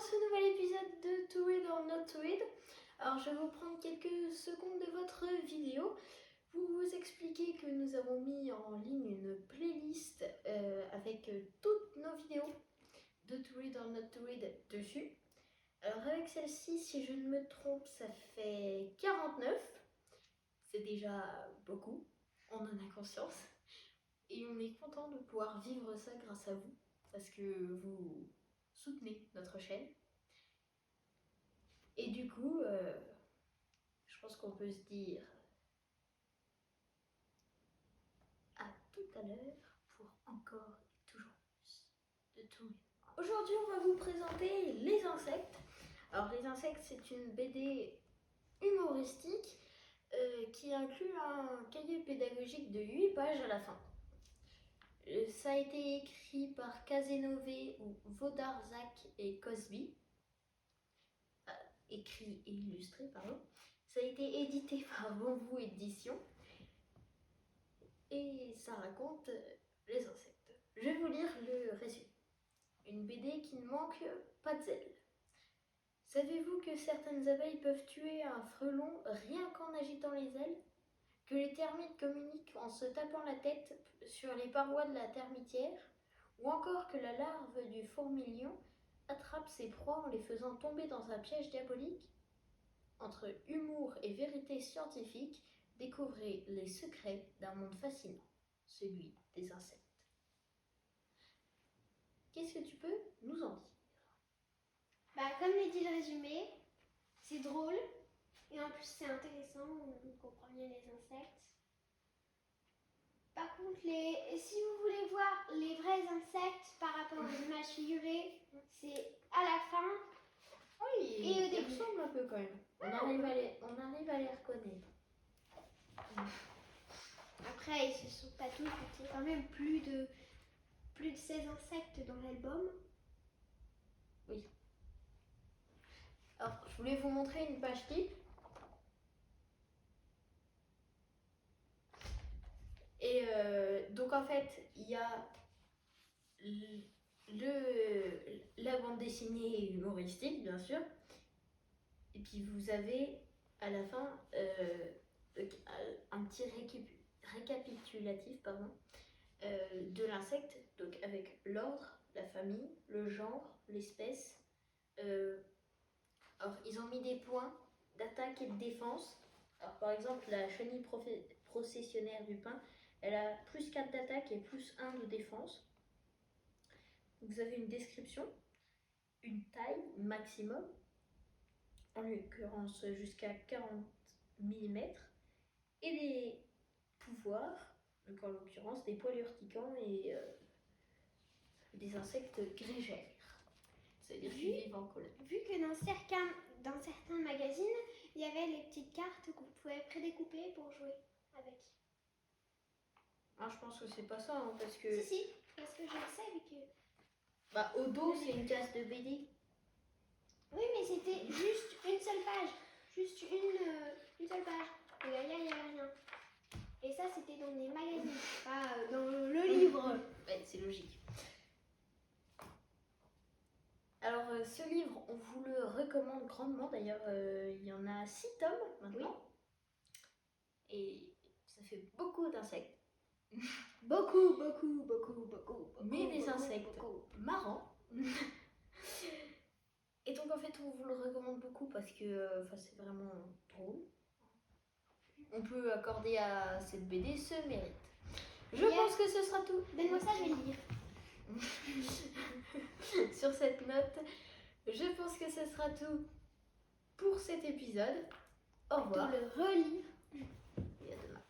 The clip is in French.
ce nouvel épisode de To Read or Not To Read. Alors je vais vous prendre quelques secondes de votre vidéo pour vous expliquer que nous avons mis en ligne une playlist avec toutes nos vidéos de To Read or Not To Read dessus. Alors avec celle-ci, si je ne me trompe, ça fait 49. C'est déjà beaucoup, on en a conscience. Et on est content de pouvoir vivre ça grâce à vous, parce que vous soutenez notre chaîne. Et du coup, je pense qu'on peut se dire à tout à l'heure pour encore et toujours plus de tout. Aujourd'hui, on va vous présenter Les Insectes. Alors, Les Insectes, c'est une BD humoristique qui inclut un cahier pédagogique de 8 pages à la fin. Ça a été écrit par Cazenove ou Vodarzak et Cosby. Écrit et illustré, pardon. Ça a été édité par Bambou Édition. Et ça raconte les insectes. Je vais vous lire le résumé. Une BD qui ne manque pas de zèle. Savez-vous que certaines abeilles peuvent tuer un frelon rien qu'en agitant les ailes? Que les termites communiquent en se tapant la tête sur les parois de la termitière? Ou encore que la larve du fourmilion attrape ses proies en les faisant tomber dans un piège diabolique? Entre humour et vérité scientifique, découvrez les secrets d'un monde fascinant, celui des insectes. Qu'est-ce que tu peux nous en dire? Comme l'a dit le résumé, c'est drôle et en plus c'est intéressant, on comprend bien les insectes. Par contre, si vous voulez voir les vrais insectes par rapport aux images figurées, c'est à la fin. Oui, et au ils début. ressemblent un peu quand même. On arrive à les reconnaître. Après, ils ne se sont pas tous, il y a quand même plus de 16 insectes dans l'album. Oui. Alors, je voulais vous montrer une page type. Et donc en fait, il y a la bande dessinée humoristique, bien sûr. Et puis vous avez à la fin un petit récapitulatif de l'insecte, donc avec l'ordre, la famille, le genre, l'espèce. Alors ils ont mis des points d'attaque et de défense. Alors par exemple, la chenille processionnaire du pin, elle a plus 4 d'attaque et plus 1 de défense. Vous avez une description, une taille maximum, en l'occurrence jusqu'à 40 mm, et des pouvoirs, donc en l'occurrence des poils urticants et des insectes grégères, c'est-à-dire qui vivent en colère. Vu que dans certains magazines, il y avait les petites cartes que vous pouvez prédécouper pour jouer avec. Ah, je pense que c'est pas ça, hein, parce que... Si, parce que je le sais, vu que... au dos, c'est une case de BD. Oui, mais c'était juste une seule page. Juste une seule page. Et derrière, il n'y avait rien. Et ça, c'était dans des magazines, pas dans le livre. Ouais, c'est logique. Alors, ce livre, on vous le recommande grandement. D'ailleurs, il y en a 6 tomes maintenant. Oui. Et ça fait beaucoup d'insectes. Beaucoup. Mais des insectes marrants. Et donc, en fait, on vous le recommande beaucoup parce que c'est vraiment drôle. On peut accorder à cette BD ce mérite. Je pense que ce sera tout. Donne-moi ça, je vais le lire. Sur cette note, je pense que ce sera tout pour cet épisode. Au revoir. Pour le relire. Et à demain.